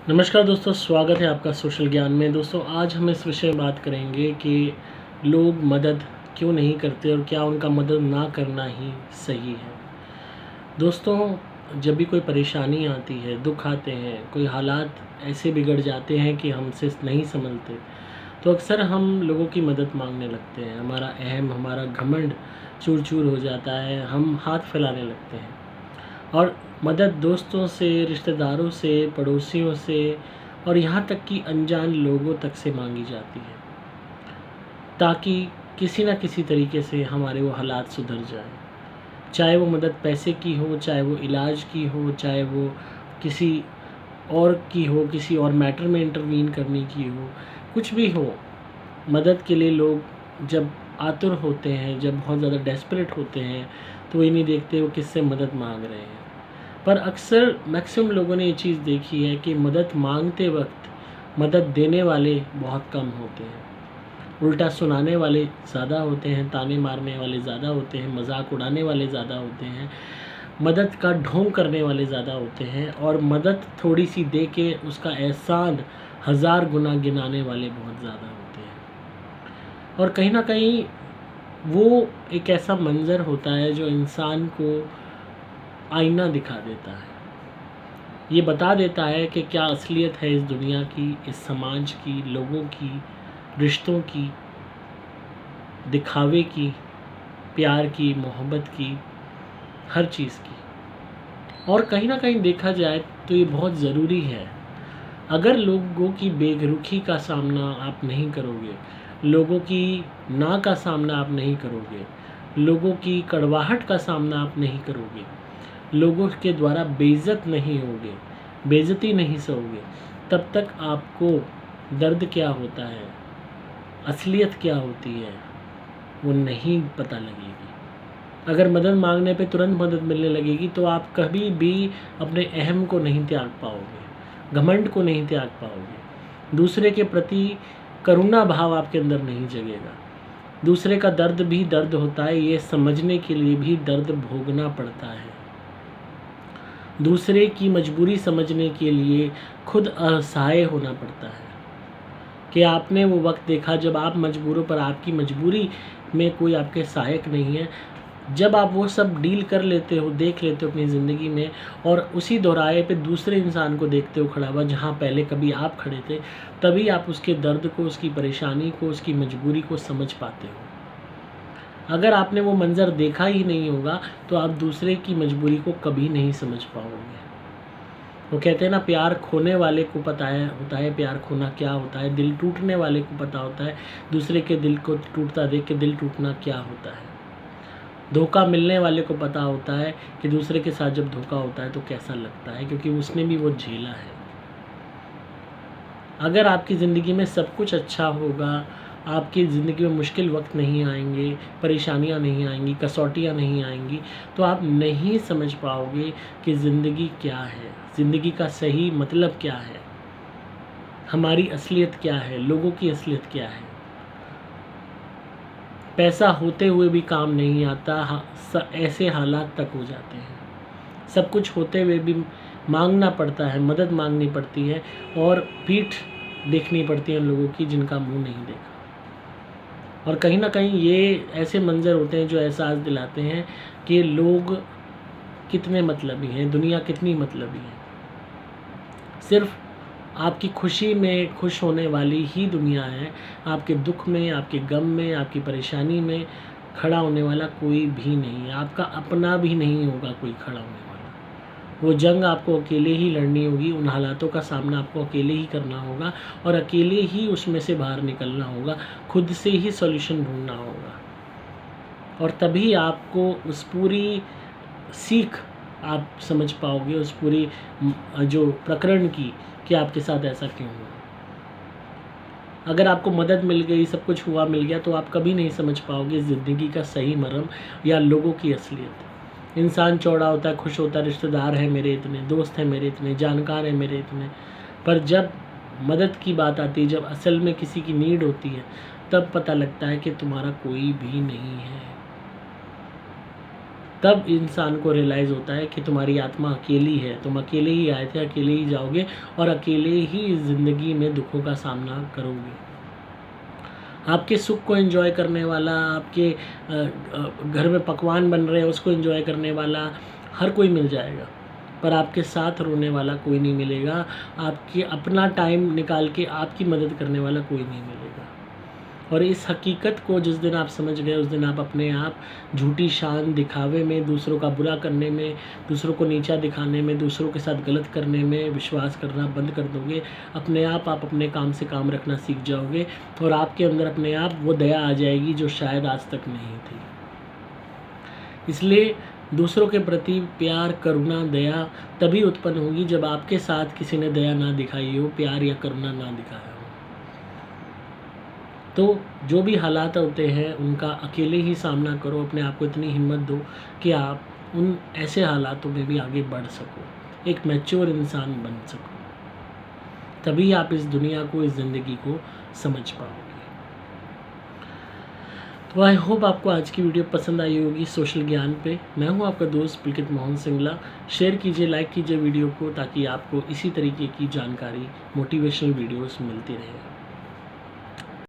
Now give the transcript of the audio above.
नमस्कार दोस्तों, स्वागत है आपका सोशल ज्ञान में। दोस्तों, आज हम इस विषय में बात करेंगे कि लोग मदद क्यों नहीं करते और क्या उनका मदद ना करना ही सही है। दोस्तों, जब भी कोई परेशानी आती है, दुख आते हैं, कोई हालात ऐसे बिगड़ जाते हैं कि हमसे नहीं संभलते, तो अक्सर हम लोगों की मदद मांगने लगते हैं। हमारा अहम, हमारा घमंड चूर-चूर हो जाता है, हम हाथ फैलाने लगते हैं और मदद दोस्तों से, रिश्तेदारों से, पड़ोसियों से और यहाँ तक कि अनजान लोगों तक से मांगी जाती है, ताकि किसी न किसी तरीके से हमारे वो हालात सुधर जाएँ। चाहे वो मदद पैसे की हो, चाहे वो इलाज की हो, चाहे वो किसी और की हो, किसी और मैटर में इंटरवीन करने की हो, कुछ भी हो। मदद के लिए लोग जब आतुर होते हैं, जब बहुत ज़्यादा डेस्परेट होते हैं, तो ये नहीं देखते वो किससे मदद माँग रहे हैं। पर अक्सर मैक्सिमम लोगों ने ये चीज़ देखी है कि मदद मांगते वक्त मदद देने वाले बहुत कम होते हैं। उल्टा सुनाने वाले ज़्यादा होते हैं, ताने मारने वाले ज़्यादा होते हैं, मजाक उड़ाने वाले ज़्यादा होते हैं, मदद का ढोंग करने वाले ज़्यादा होते हैं और मदद थोड़ी सी दे के उसका एहसान 1000 गुना गिनाने वाले बहुत ज़्यादा होते हैं। और कहीं ना कहीं वो एक ऐसा मंज़र होता है जो इंसान को आईना दिखा देता है। ये बता देता है कि क्या असलियत है इस दुनिया की, इस समाज की, लोगों की, रिश्तों की, दिखावे की, प्यार की, मोहब्बत की, हर चीज़ की। और कहीं न कहीं देखा जाए तो ये बहुत ज़रूरी है। अगर लोगों की बेरुखी का सामना आप नहीं करोगे, लोगों की ना का सामना आप नहीं करोगे, लोगों की कड़वाहट का सामना आप नहीं करोगे, लोगों के द्वारा बेइज़्ज़त नहीं होगे, बेइज़्ज़ती नहीं सहोगे, तब तक आपको दर्द क्या होता है, असलियत क्या होती है, वो नहीं पता लगेगी। अगर मदद मांगने पे तुरंत मदद मिलने लगेगी तो आप कभी भी अपने अहम को नहीं त्याग पाओगे, घमंड को नहीं त्याग पाओगे, दूसरे के प्रति करुणा भाव आपके अंदर नहीं जगेगा। दूसरे का दर्द भी दर्द होता है, ये समझने के लिए भी दर्द भोगना पड़ता है। दूसरे की मजबूरी समझने के लिए खुद असहाय होना पड़ता है। कि आपने वो वक्त देखा जब आप मजबूर हो, पर आपकी मजबूरी में कोई आपके सहायक नहीं है। जब आप वो सब डील कर लेते हो, देख लेते हो अपनी ज़िंदगी में और उसी दोराहे पे दूसरे इंसान को देखते हो खड़ा हुआ जहाँ पहले कभी आप खड़े थे, तभी आप उसके दर्द को, उसकी परेशानी को, उसकी मजबूरी को समझ पाते हो। अगर आपने वो मंज़र देखा ही नहीं होगा तो आप दूसरे की मजबूरी को कभी नहीं समझ पाओगे। वो कहते हैं ना, प्यार खोने वाले को पता है होता है प्यार खोना क्या होता है, दिल टूटने वाले को पता होता है दूसरे के दिल को टूटता देख के दिल टूटना क्या होता है। धोखा मिलने वाले को पता होता है कि दूसरे के साथ जब धोखा होता है तो कैसा लगता है, क्योंकि उसने भी वो झेला है। अगर आपकी ज़िंदगी में सब कुछ अच्छा होगा, आपकी ज़िंदगी में मुश्किल वक्त नहीं आएंगे, परेशानियां नहीं आएंगी, कसौटियां नहीं आएंगी, तो आप नहीं समझ पाओगे कि ज़िंदगी क्या है, ज़िंदगी का सही मतलब क्या है, हमारी असलियत क्या है, लोगों की असलियत क्या है। पैसा होते हुए भी काम नहीं आता, ऐसे हालात तक हो जाते हैं। सब कुछ होते हुए भी मांगना पड़ता है, मदद मांगनी पड़ती है और पीठ देखनी पड़ती है उन लोगों की जिनका मुंह नहीं देखा। और कहीं ना कहीं ये ऐसे मंज़र होते हैं जो एहसास दिलाते हैं कि लोग कितने मतलबी हैं, दुनिया कितनी मतलबी है। सिर्फ आपकी खुशी में खुश होने वाली ही दुनिया है, आपके दुख में, आपके गम में, आपकी परेशानी में खड़ा होने वाला कोई भी नहीं है। आपका अपना भी नहीं होगा कोई खड़ा होने वाला। वो जंग आपको अकेले ही लड़नी होगी, उन हालातों का सामना आपको अकेले ही करना होगा और अकेले ही उसमें से बाहर निकलना होगा, खुद से ही सॉल्यूशन ढूंढना होगा। और तभी आपको उस पूरी सीख आप समझ पाओगे, उस पूरी जो प्रकरण की, कि आपके साथ ऐसा क्यों हुआ। अगर आपको मदद मिल गई, सब कुछ हुआ मिल गया, तो आप कभी नहीं समझ पाओगे ज़िंदगी का सही मर्म या लोगों की असलियत। इंसान चौड़ा होता है, खुश होता है, रिश्तेदार हैं मेरे इतने, दोस्त हैं मेरे इतने, जानकार हैं मेरे इतने, पर जब मदद की बात आती है, जब असल में किसी की नीड होती है, तब पता लगता है कि तुम्हारा कोई भी नहीं है। तब इंसान को रियलाइज़ होता है कि तुम्हारी आत्मा अकेली है, तुम अकेले ही आए थे, अकेले ही जाओगे और अकेले ही ज़िंदगी में दुखों का सामना करोगे। आपके सुख को एंजॉय करने वाला, आपके घर में पकवान बन रहे हैं उसको एंजॉय करने वाला हर कोई मिल जाएगा, पर आपके साथ रोने वाला कोई नहीं मिलेगा। आपके अपना टाइम निकाल के आपकी मदद करने वाला कोई नहीं मिलेगा। और इस हकीकत को जिस दिन आप समझ गए, उस दिन आप अपने आप झूठी शान दिखावे में, दूसरों का बुरा करने में, दूसरों को नीचा दिखाने में, दूसरों के साथ गलत करने में विश्वास करना बंद कर दोगे। अपने आप अपने काम से काम रखना सीख जाओगे और आपके अंदर अपने आप वो दया आ जाएगी जो शायद आज तक नहीं थी। इसलिए दूसरों के प्रति प्यार, करुणा, दया तभी उत्पन्न होगी जब आपके साथ किसी ने दया ना दिखाई हो, प्यार या करुणा ना दिखाया हो। तो जो भी हालात होते हैं उनका अकेले ही सामना करो, अपने आप को इतनी हिम्मत दो कि आप उन ऐसे हालातों में भी आगे बढ़ सको, एक मैच्योर इंसान बन सको। तभी आप इस दुनिया को, इस ज़िंदगी को समझ पाओगे। तो आई होप आपको आज की वीडियो पसंद आई होगी सोशल ज्ञान पे। मैं हूँ आपका दोस्त पुलकित मोहन सिंगला। शेयर कीजिए, लाइक कीजिए वीडियो को, ताकि आपको इसी तरीके की जानकारी, मोटिवेशनल वीडियोस मिलती रहे।